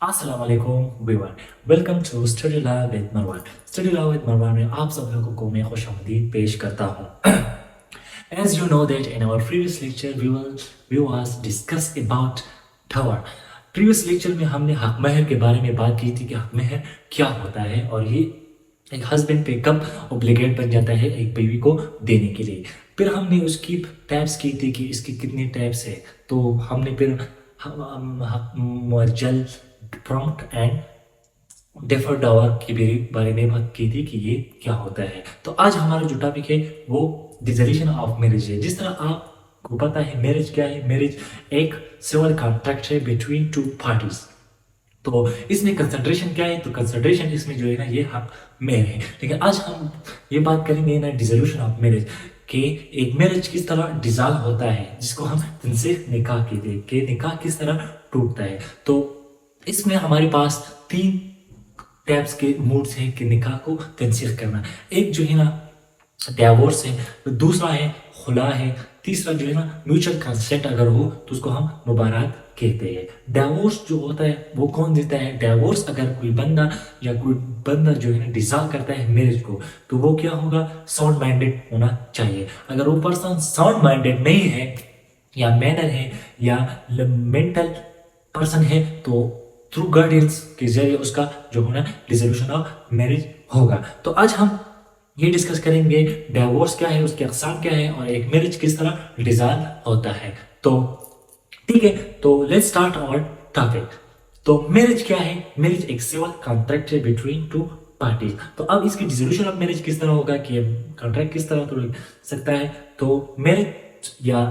अस्सलाम वालेकुम everyone. Welcome to study lab with Marwan. Study lab with Marwan में आप सब लोगों को मैं खुशामदीद पेश करता हूँ। As you know that in our previous lecture we was discuss about tower. previous lecture में हमने हक महर के बारे में बात की थी कि हक महर क्या होता है और ये एक हस्बैंड पे कब ओब्लिगेट बन जाता है एक बीवी को देने के लिए। फिर हमने उसकी टैप्स की थी कि इसकी कितनी टैप्स है। तो हमने फिर मुअज्जल, प्रॉम्प्ट एंड डेफर डावर के भी बारे में बात की थी कि ये क्या होता है। तो आज हमारा जो टॉपिक है वो डिसोल्यूशन ऑफ मैरिज है। जिस तरह आपको पता है मैरिज क्या है, मैरिज एक सिविल कॉन्ट्रैक्ट है बिटवीन टू पार्टीज। तो इसमें कंसंट्रेशन क्या है, तो कंसंट्रेशन इसमें जो है ना ये हक मेर है। लेकिन आज हम ये बात करेंगे ना डिसोल्यूशन ऑफ मैरिज कि एक मैरिज किस तरह डिसॉल्व होता है, जिसको हम जिनसे निकाह कहते हैं कि निकाह किस तरह टूटता है। तो इसमें हमारे पास तीन टाइप्स के मूड्स हैं कि निकाह को तंसीख करना। एक जो है ना डिवोर्स है, दूसरा है खुला है, तीसरा जो है ना म्यूचुअल कंसेंट अगर हो तो उसको हम मुबारक कहते हैं। डिवोर्स जो होता है वो कौन देता है? डिवोर्स अगर कोई बंदा जो है ना डिसॉल्व करता है मैरिज को तो वो क्या होगा, साउंड माइंडेड होना चाहिए। अगर वो पर्सन साउंड माइंडेड नहीं है या मैनर है या मेंटल पर्सन है तो थ्रू गार्डियंस के जरिए उसका जो होना डिसोल्यूशन ऑफ मैरिज होगा। तो आज हम ये डिस्कस करेंगे डिवोर्स क्या है, उसके अक़साम क्या है और एक मैरिज किस तरह डिसॉल्व होता है। तो ठीक है, तो लेट्स स्टार्ट आवर टॉपिक। तो मैरिज क्या है? मैरिज एक सिविल कॉन्ट्रैक्ट है बिटवीन टू पार्टीज। तो अब इसकी डिसोल्यूशन ऑफ मैरिज किस तरह होगा कि कॉन्ट्रैक्ट किस तरह तोड़ सकता है। तो मैरिज या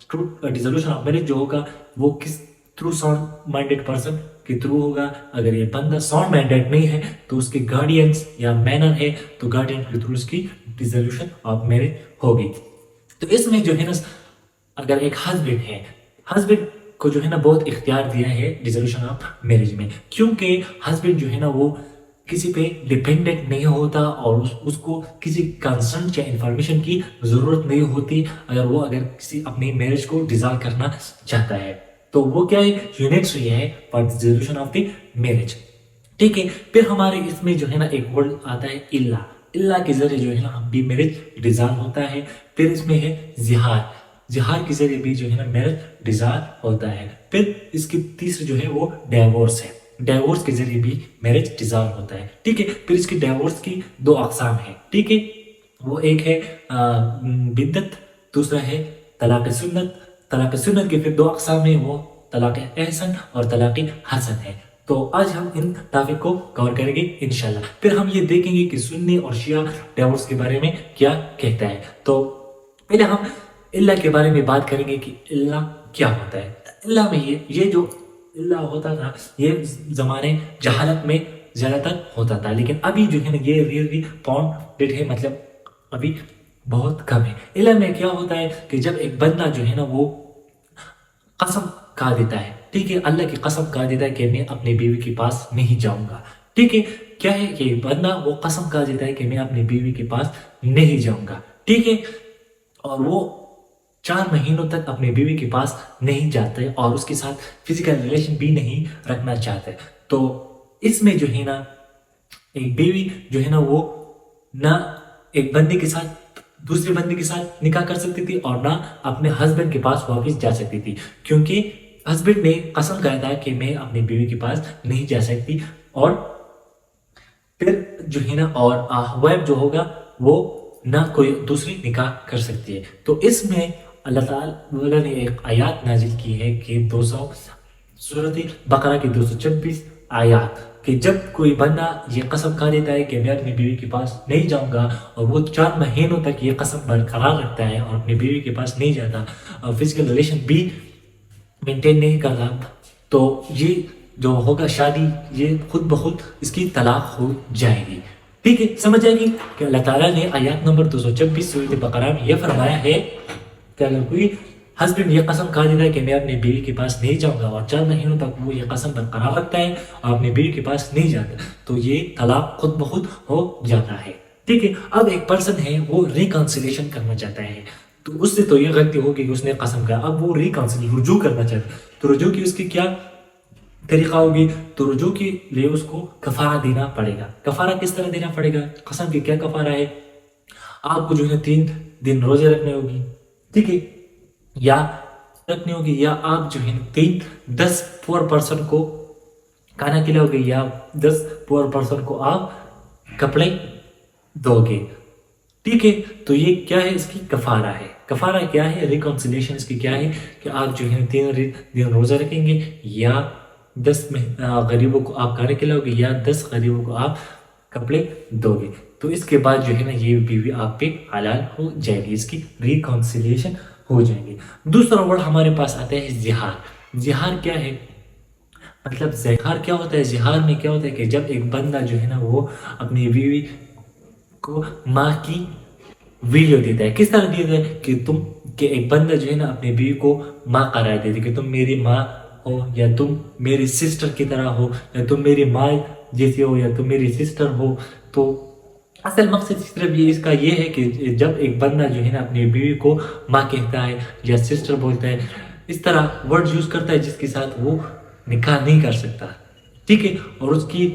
डिसोल्यूशन ऑफ मैरिज जो होगा वो किस थ्रू साउंड माइंडेड पर्सन के थ्रू होगा। अगर ये बंदा साउंड माइंडेड नहीं है तो उसके गार्डियंस या मैनर है तो गार्डियन के थ्रू उसकी डिसोल्यूशन ऑफ मैरिज होगी। तो इसमें जो है ना अगर एक हस्बैंड है, हस्बैंड को जो है ना बहुत इख्तियार दिया है डिसोल्यूशन ऑफ मैरिज में, क्योंकि हस्बैंड जो है ना वो किसी पे डिपेंडेंट नहीं होता और उसको किसी कंसर्न या इंफॉर्मेशन की जरूरत नहीं होती अगर किसी अपनी मैरिज को डिसॉल्व करना चाहता है। तो वो क्या है, यूनिट्री है for dissolution of the marriage. ठीक है, फिर हमारे इसमें जो है ना एक वर्ड आता है इल्ला। इल्ला के जरिए जो है ना हम भी मैरिज डिसॉल्व होता है। फिर इसमें है जिहार, जिहार के जरिए भी जो है ना मैरिज डिसॉल्व होता है। फिर इसकी तीसरी जो है वो डिवोर्स है, डिवोर्स के जरिए भी मैरिज डिसॉल्व होता है। ठीक है, फिर इसकी डिवोर्स की दो अक़साम है। ठीक है, वो एक है बिद्दत, दूसरा है तलाक सुन्नत। तलाक सुन्नत के फिर दो अक़साम है, वो तलाक एहसन और तलाक हसन है। तो आज हम इन टॉपिक को कवर करेंगे इंशाल्लाह। फिर हम ये देखेंगे कि सुन्नी और शिया डिवोर्स के बारे में क्या कहता है। तो पहले हम इल्ला के बारे में बात करेंगे कि इल्ला क्या होता है। इल्ला में ये जो इल्ला होता था ये ज़माने जहालत में ज़्यादातर होता था, लेकिन अभी जो है ना ये रियली फाउंडेड है, मतलब अभी बहुत कम है। इल्ला में क्या होता है कि जब एक बंदा जो है ना वो कसम खा देता है, ठीक है, अल्लाह की कसम खा देता है कि मैं अपनी बीवी के पास नहीं जाऊंगा। ठीक है, क्या है कि बंदा वो कसम खा देता है कि मैं अपनी बीवी के पास नहीं जाऊंगा। ठीक है, और वो 4 महीनों तक अपनी बीवी के पास नहीं जाते और उसके साथ फिजिकल रिलेशन भी नहीं रखना चाहते। तो इसमें जो है ना एक बीवी जो है ना वो ना एक बंदे के साथ दूसरे बंदे के साथ निकाह कर सकती थी और ना अपने हस्बैंड के पास वापस जा सकती थी, क्योंकि हस्बैंड ने कसम खाया था कि मैं अपनी बीवी के पास नहीं जा सकती। और फिर जो है ना और वाइफ जो होगा वो ना कोई दूसरी निकाह कर सकती है। तो इसमें अल्लाह ताला ने एक आयत नाजिल की है कि 200 सूरत बकरा की 226 आयत कि जब कोई बंदा ये कसम खा देता है कि मैं अपनी बीवी के पास नहीं जाऊंगा और वो 4 महीनों तक ये कसम बरकरार रखता है और अपनी बीवी के पास नहीं जाता और फिजिकल रिलेशन भी मेंटेन नहीं कर रहा, तो ये जो होगा शादी ये खुद ब खुद इसकी तलाक हो जाएगी। ठीक है, समझ आएगी कि अल्लाह ताला ने आयत नंबर 226 सूरत बकरा में यह फरमाया है कि अगर कोई हस्बैंड ये कसम खा देता है कि मैं अपनी बीवी के पास नहीं जाऊंगा और 4 महीनों तक वो ये कसम बरकरार रखता है और अपनी बीवी के पास नहीं जाता तो ये तलाक खुद ब खुद हो जाता है। ठीक है, अब एक पर्सन है वो रिकॉन्सिलेशन करना चाहता है, तो उससे तो ये गलती होगी कि उसने कसम कहा, अब वो रिकॉन्सिल रुजू करना चाहता है। तो रुजू की उसकी क्या तरीका होगी, तो रुजू के लिए उसको कफारा देना पड़ेगा। कफारा किस तरह देना पड़ेगा? कसम की क्या कफारा है? आपको जो है 3 दिन रोजे रखने होगी, ठीक है, या रखनी होगी, या आप जो है 10 पुअर पर्सन को खाना खिलाओगे, या 10 पुअर पर्सन को आप कपड़े दोगे, ठीक है। तो ये क्या है? इसकी कफारा है। कफारा क्या है? रिकॉन्सिलेशन इसकी क्या है कि आप जो है 3 दिन रोजा रखेंगे, या 10 गरीबों को आप खाना खिलाओगे, या 10 गरीबों को आप कपड़े दोगे। तो इसके बाद जो है ना ये बीवी आप पे हलाल हो जाएगी, इसकी रिकॉन्सिलेशन हो जाएगी। दूसरा वर्ड हमारे पास आता है जिहार। जिहार क्या है? मतलब जिहार क्या होता है? जिहार में क्या होता है कि जब एक बंदा जो है ना वो अपनी बीवी को माँ की वीडियो देता है। किस तरह देता है कि एक बंदा जो है ना अपनी बीवी को माँ करार देती है कि तुम मेरी माँ हो, या तुम मेरी सिस्टर की तरह हो, या तुम मेरी माँ जैसी हो, या तुम मेरी सिस्टर हो। तो असल मकसद सिर्फ ये इसका ये है कि जब एक बंदा जो है ना अपनी बीवी को माँ कहता है या सिस्टर बोलता है, इस तरह वर्ड यूज करता है जिसके साथ वो निकाह नहीं कर सकता, ठीक है, और उसकी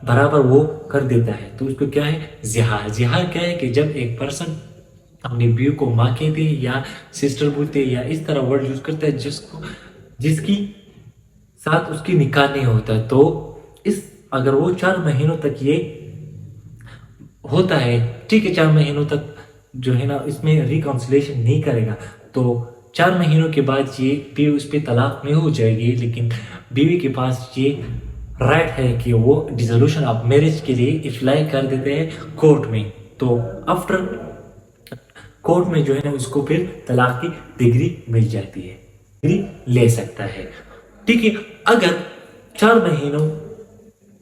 बराबर वो कर देता है, तो उसको क्या है? जिहार। जिहार क्या है कि जब एक पर्सन अपनी बीवी को माँ कहते हैं या सिस्टर बोलते हैं, या इस तरह वर्ड यूज करता है जिसकी साथ उसकी निकाह नहीं होता, तो अगर वो 4 महीनों तक ये होता है, ठीक है, 4 महीनों तक जो है ना इसमें रिकॉन्सिलेशन नहीं करेगा, तो 4 महीनों के बाद ये बीवी उस पर तलाक नहीं हो जाएगी, लेकिन बीवी के पास ये राइट है कि वो डिसोल्यूशन ऑफ मैरिज के लिए अप्लाई कर देते हैं कोर्ट में। तो आफ्टर कोर्ट में जो है ना उसको फिर तलाक की डिग्री मिल जाती है, डिग्री ले सकता है, ठीक है। अगर 4 महीनों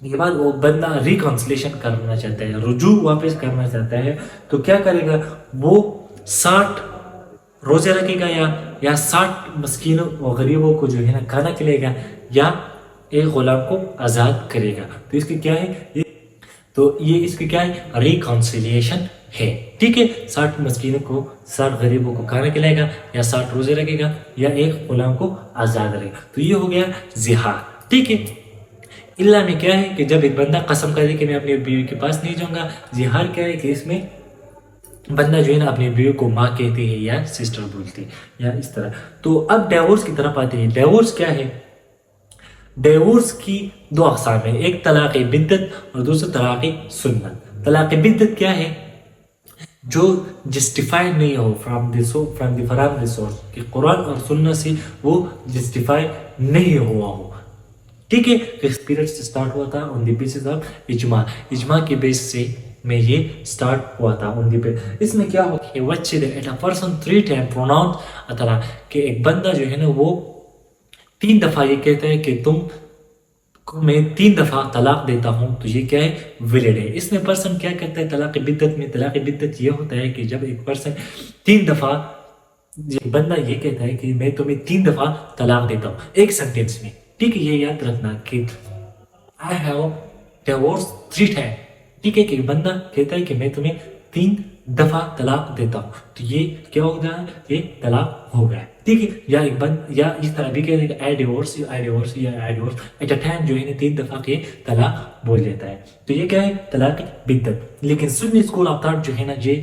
के बाद वो बंदा रिकॉन्सिलेशन करना चाहता है, रुजू वापस करना चाहता है, तो क्या करेगा? वो 60 रोजे रखेगा, या 60 मस्कीनों और गरीबों को जो है ना खाना खिलाएगा, या एक गुलाम को आज़ाद करेगा। तो इसकी क्या है? ये इसकी क्या है? रिकॉन्सिलिएशन है, ठीक है। 60 मस्कीनों को, 60 गरीबों को खाना खिलाएगा, या 60 रोजे रखेगा, या एक गुलाम को आज़ाद करेगा। तो ये हो गया जिहार, ठीक है। इल्ला में क्या है कि जब एक बंदा कसम करे कि मैं अपनी बीवी के पास नहीं जाऊंगा। जिहार क्या है कि इसमें बंदा जो है ना अपनी बीवी को माँ कहती है या सिस्टर बोलती है, या इस तरह। तो अब डिवोर्स की तरफ आते हैं। डिवोर्स क्या है? डिवोर्स की 2 अक़साम है, एक तलाक़ बिद्दत और दूसरा तलाक़ सुन्नत। तलाक़ बिद्दत क्या है? जो जस्टिफाइड नहीं हो फ्रॉम द सोर्स, कि कुरान और सुन्नत से वो जस्टिफाइड नहीं हुआ हो, ठीक है। इस पीरियड से स्टार्ट हुआ था ऑन द बेसिस ऑफ इजमा के बेस से में ये स्टार्ट हुआ था ऑन द बेस। इसमें क्या होता है? What it a person 3 time pronounce अतला, कि एक बंदा जो है ना वो 3 दफा ये कहता है कि तुम को मैं 3 दफा तलाक देता हूँ, तो ये क्या है? वैलिड है। इसमें पर्सन क्या करता है? तलाक बिद्दत में, तलाक बिद्दत ये होता है कि जब एक पर्सन 3 दफा, बंदा ये कहता है कि मैं तुम्हें 3 दफा तलाक देता हूँ एक सेंटेंस में, ठीक है। ये याद रखना कि आई हैव डिवोर्स 3 टाइम, ठीक है, कि बंदा कहता है कि मैं तुम्हें 3 दफा तलाक देता हूँ, तो ये क्या हो गया? ये तलाक हो गया, ठीक है। या एक या इस तरह भी कहते हैं आई डिवोर्स एट अ टाइम, जो है 3 दफा के तलाक बोल देता है, तो ये क्या है? तलाक बिद्दत। लेकिन सुन्नी स्कूल ऑफ थॉट जो है ना ये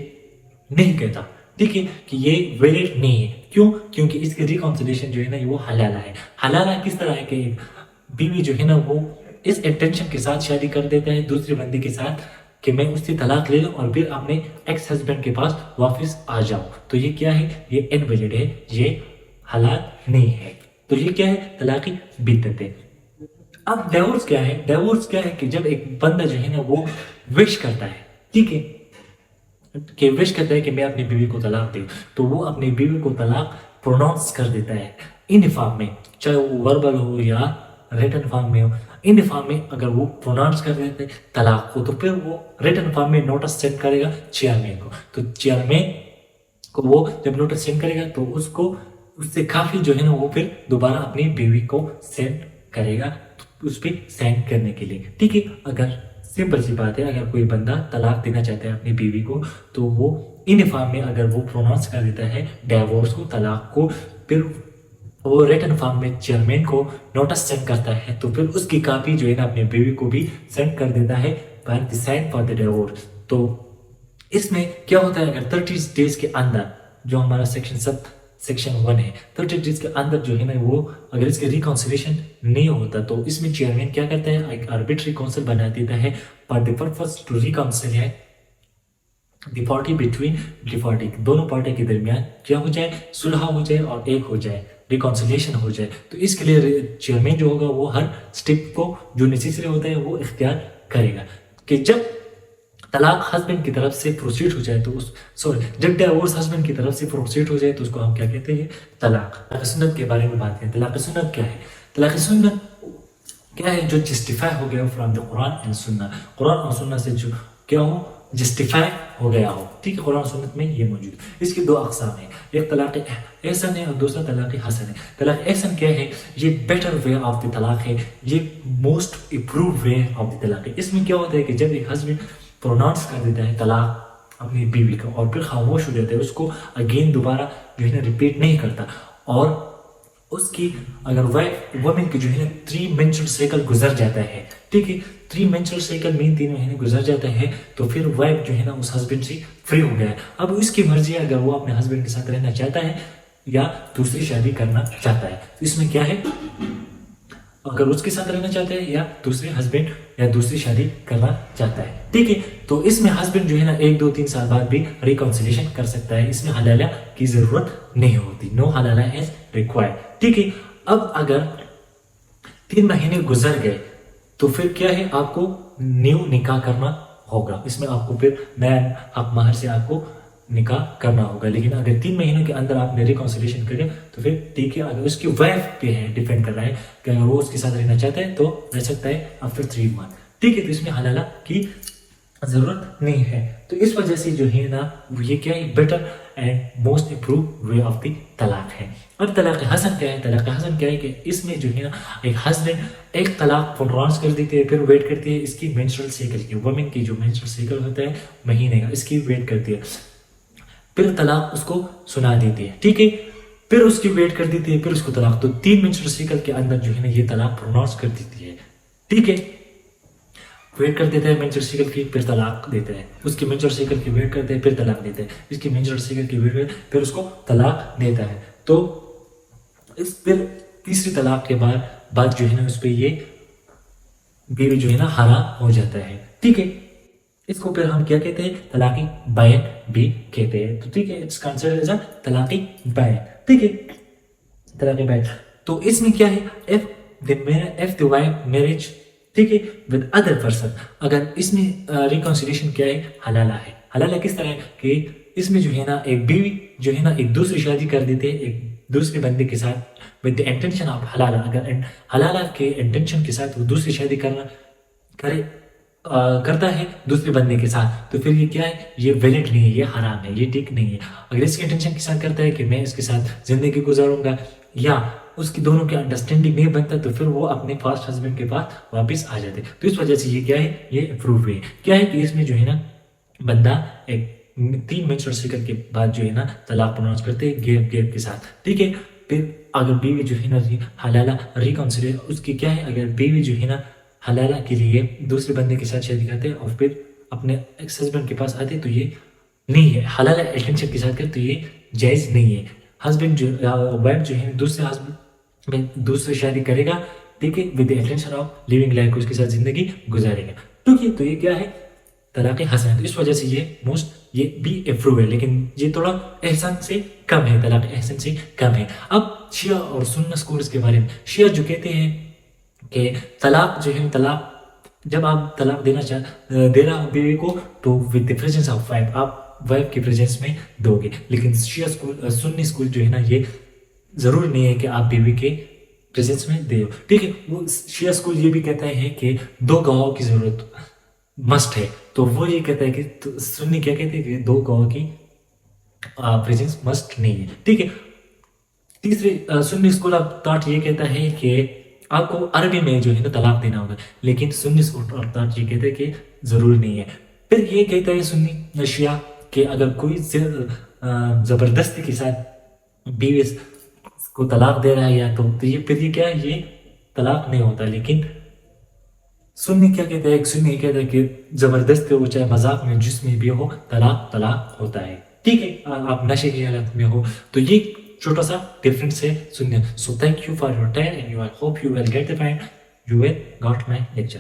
नहीं कहता, ठीक है, कि ये वैलिड नहीं है। क्यों? क्योंकि इसकी रिकॉन्सिलेशन जो है ना वो हलाला है। हलाला किस तरह है कि बीवी जो है ना वो इस इंटेंशन के साथ शादी कर देता है दूसरे बंदे के साथ कि मैं उससे तलाक ले लूं और फिर अपने एक्स हस्बैंड के पास वापस आ जाऊं, तो ये क्या है? ये इनवैलिड है, ये हलाल नहीं है। तो ये क्या है? तलाक बिद्दत है। अब डिवोर्स क्या है? डिवोर्स क्या है कि जब एक बंदा जो है ना वो विश करता है, ठीक है, कि विश करता है कि मैं अपनी बीवी को तलाक दूं, तो वो अपनी बीवी को तलाक प्रोनाउंस कर देता है इन फॉर्म में, चाहे वो वर्बल हो या रिटन फॉर्म में हो। इन फॉर्म में अगर वो प्रोनाउंस कर देते हैं तलाक को, तो फिर वो रिटन फॉर्म में नोटिस सेंड करेगा चेयरमैन को। तो चेयरमैन को वो जब नोटिस सेंड करेगा तो उससे काफी जो है ना वो फिर दोबारा अपनी बीवी को सेंड करेगा उस पर साइन करने के लिए, ठीक है। अगर सिंपल सी बात है, अगर कोई बंदा तलाक देना चाहता है अपनी बीवी को, तो वो इन फॉर्म में अगर वो प्रोनाउंस कर देता है डिवोर्स को, तलाक को, फिर وہ ریٹن فارم میں چیئرمین کو نوٹس سینڈ کرتا ہے تو پھر اس کی کاپی جو ہے نا اپنے بیوی کو بھی سینڈ کر دیتا ہے پر the sign for the divorce. تو اس میں کیا ہوتا ہے اگر 30 ڈیز کے اندر جو ہمارا سیکشن 1 ہے 30 ڈیز کے اندر جو ہے نا وہ اگر اس کے ریکانسیلیشن نہیں ہوتا تو اس میں چیئرمین کیا کرتا ہے ایک آربیٹری کونسل بنا دیتا ہے فار دی پرپز ٹو ریکانسیل ہے دی پارٹی بٹوین دی پارٹی دونوں پارٹی کے درمیان کیا ہو جائے صلح ہو جائے اور ایک ہو جائے ریکانسیلیشن ہو جائے. تو اس کے لیے چیئرمین جو ہوگا وہ ہر اسٹیپ کو جو نیسیسری ہوتا ہے وہ اختیار کرے گا کہ جب طلاق ہسبینڈ کی طرف سے پروسیڈ ہو جائے تو جب ڈیورس ہسبینڈ کی طرف سے پروسیڈ ہو جائے تو اس کو ہم کیا کہتے ہیں طلاق. طلاق سنت کے بارے میں بات کریں. طلاق سنت کیا ہے؟ طلاق سنت کیا ہے جو جسٹیفائی ہو گیا فرام دا قرآن اینڈ سنہ. قرآن اور سنہ سے جو کیا ہو جسٹیفائی ہو گیا ہو. ٹھیک ہے قرآن و سنت میں یہ موجود. اس کی 2 اقسام ہیں ایک طلاق احسن ہے اور دوسرا طلاق حسن ہے. طلاق احسن کیا ہے؟ یہ بیٹر وے آف دی طلاق ہے یہ most improve way of the طلاق ہے. اس میں کیا ہوتا ہے کہ جب ایک ہسبینڈ پروناؤنس کر دیتا ہے طلاق اپنی بیوی کا اور پھر خاموش ہو جاتا ہے اس کو اگین دوبارہ جو ہے نا ریپیٹ نہیں کرتا اور اس کی اگر وومن کی جو ہے نا 3 مینسٹرل سائیکل گزر جاتا ہے. ٹھیک ہے 3 مینسٹرل سائیکل مین 3 مہینے گزر جاتا ہے تو پھر وائف جو ہے نا اس ہسبینڈ سے فری ہو گیا ہے. اب اس کی مرضی ہے اگر وہ اپنے ہسبینڈ کے ساتھ رہنا چاہتا ہے یا دوسری شادی کرنا چاہتا ہے. تو اس میں کیا ہے اگر اس کے ساتھ رہنا چاہتا ہے یا دوسرے ہسبینڈ یا دوسری شادی کرنا چاہتا ہے. ٹھیک ہے تو اس میں ہسبینڈ جو ہے نا 1 2 3 سال بعد بھی ریکانسیلیشن کر سکتا ہے. اس میں حلالہ کی ضرورت نہیں ہوتی. نو حلالہ از ریکوائرڈ. ٹھیک ہے اب اگر 3 مہینے گزر گئے تو پھر کیا ہے آپ کو نیو نکاح کرنا ہوگا. اس میں آپ کو پھر نیا حق مہر سے آپ کو نکاح کرنا ہوگا. لیکن اگر 3 مہینوں کے اندر آپ نے ریکانسیلیشن کرے تو پھر ٹھیک ہے. اگر اس کی وائف پہ ہے ڈیپینڈ کر رہا ہے کہ اگر وہ اس کے ساتھ رہنا چاہتا ہے تو رہ سکتا ہے آفٹر 3 منتھ. ٹھیک ہے تو اس میں حلالہ کی ضرورت نہیں ہے. تو اس وجہ سے جو ہے نا یہ کیا ہے better and most improve way of the طلاق ہے. اب طلاق حسن کیا ہے؟ طلاق حسن کیا ہے کہ اس میں جو ہے نا ایک ہسبینڈ ایک طلاق پروناؤنس کر دیتے ہیں پھر ویٹ کرتے ہیں اس کی مینسٹرل سائیکل کی. وومن کی جو مینسٹرل سائیکل ہوتا ہے مہینے کا اس کی ویٹ کرتی ہے پھر طلاق اس کو سنا دیتی ہے. ٹھیک ہے پھر اس کی ویٹ کر دیتی ہے پھر اس کو طلاق. تو 3 مینسٹرل سائیکل کے اندر جو ہے نا یہ طلاق پروناؤنس کر دیتی ہے. ٹھیک ہے ویٹ کر دیتا ہے مینسٹرل سائیکل کی پھر طلاق دیتا ہے. اس کی مینسٹرل سائیکل کی ویٹ کرتے ہیں پھر طلاق دیتا ہے. اس کی مینسٹرل سائیکل کی ویٹ پھر اس کو طلاق دیتا ہے. تو اس پھر تیسری طلاق کے بعد جو ہے نا اس پہ یہ بیوی جو ہے نا حرام ہو جاتا ہے. ٹھیک ہے اس کو پھر ہم کیا کہتے ہیں طلاق بائن بھی کہتے ہیں. تو ٹھیک ہے اٹس کنسیڈرڈ ایز ا طلاق بائن. ٹھیک ہے طلاق بائن. تو اس میں کیا ہے if the wife marriage ٹھیک ہے ود ادر پرسن. اگر اس میں ریکانسیلیشن کیا ہے حلالہ ہے. حلالہ کس طرح ہے کہ اس میں جو ہے نا ایک بیوی جو ہے نا ایک دوسری شادی کر دیتے ہیں ایک دوسرے بندے کے ساتھ ود دی انٹینشن آف حلالہ. اگر حلالہ کے انٹینشن کے ساتھ وہ دوسری شادی کرتا ہے دوسرے بندے کے ساتھ تو پھر یہ کیا ہے یہ ویلڈ نہیں ہے یہ حرام ہے یہ ٹھیک نہیں ہے. اگر اس کی انٹینشن کے ساتھ کرتا ہے کہ میں اس کے ساتھ زندگی گزاروں گا یا اس کی دونوں کی انڈرسٹینڈنگ نہیں بنتا تو پھر وہ اپنے فرسٹ ہسبینڈ کے پاس واپس آ جاتے. تو اس وجہ سے یہ کیا ہے یہ اپروو ہے. کیا ہے کہ اس میں جو ہے نا بندہ ایک 3 مینسٹرل سائیکل کے بعد جو ہے نا طلاق پروناؤنس کرتے ہیں گیپ کے ساتھ. ٹھیک ہے پھر اگر بیوی جو ہے نا حلالہ ریکانسیلیشن اس کی کیا ہے اگر بیوی جو ہے نا حلالہ کے لیے دوسرے بندے کے ساتھ شادی کرتے ہیں اور پھر اپنے ایکس ہسبینڈ کے پاس آتے تو یہ نہیں ہے. حلالہ انٹینشن کے ساتھ کرتے تو یہ جائز نہیں ہے. ہسبینڈ جو وائف جو ہے دوسرے ہسبینڈ میں دوسری شادی کرے گا ٹھیک ہے with the intention of living life اس کے ساتھ زندگی گزارے گا. ٹھیک ہے تو یہ کیا ہے طلاق حسن ہے. تو اس وجہ سے یہ بھی اپروو ہے لیکن یہ تھوڑا احسان سے کم ہے. طلاق احسن سے کم ہے. اب شیعہ اور سنت اسکولز کے بارے میں شیعہ جو کہتے ہیں کہ طلاق جو ہے طلاق جب آپ طلاق دے رہا ہو بیوی کو تو with the presence of wife آپ وائف کے پریزنس میں دو گے. لیکن شیعہ اسکول سنی اسکول جو ہے نا یہ ضروری نہیں ہے کہ آپ بیوی کے پریزنس میں دے. ٹھیک ہے وہ شیعہ اسکول یہ بھی کہتا ہے کہ 2 گواہوں کی ضرورت مسٹ ہے. تو وہ یہ کہتا ہے کہ سنی کیا کہتے ہیں کہ 2 گواہوں کی پریزنس مسٹ نہیں ہے. ٹھیک ہے تیسری سنی اسکول آف تھاٹ یہ کہتا ہے کہ آپ کو عربی میں جو ہے نا طلاق دینا ہوگا. لیکن سنی اسکول آف تھاٹ یہ کہتے ہیں کہ ضروری نہیں ہے. پھر یہ کہتا ہے سنی شیعہ کہ اگر کوئی زبردستی کے ساتھ بیوی کو طلاق دے رہا ہے یا تو یہ پھر یہ کیا ہے، یہ طلاق نہیں ہوتا. لیکن سنی کیا کہتے ہیں، ایک سنی کہتے ہیں کہ زبردست ہو چاہے مذاق میں جس میں بھی ہو، طلاق طلاق ہوتا ہے. ٹھیک ہے، آپ نشے کی حالت میں ہو تو یہ چھوٹا سا ڈفرینس ہے سننے. So thank you for your time and you I hope you will get the point. You will got my lecture.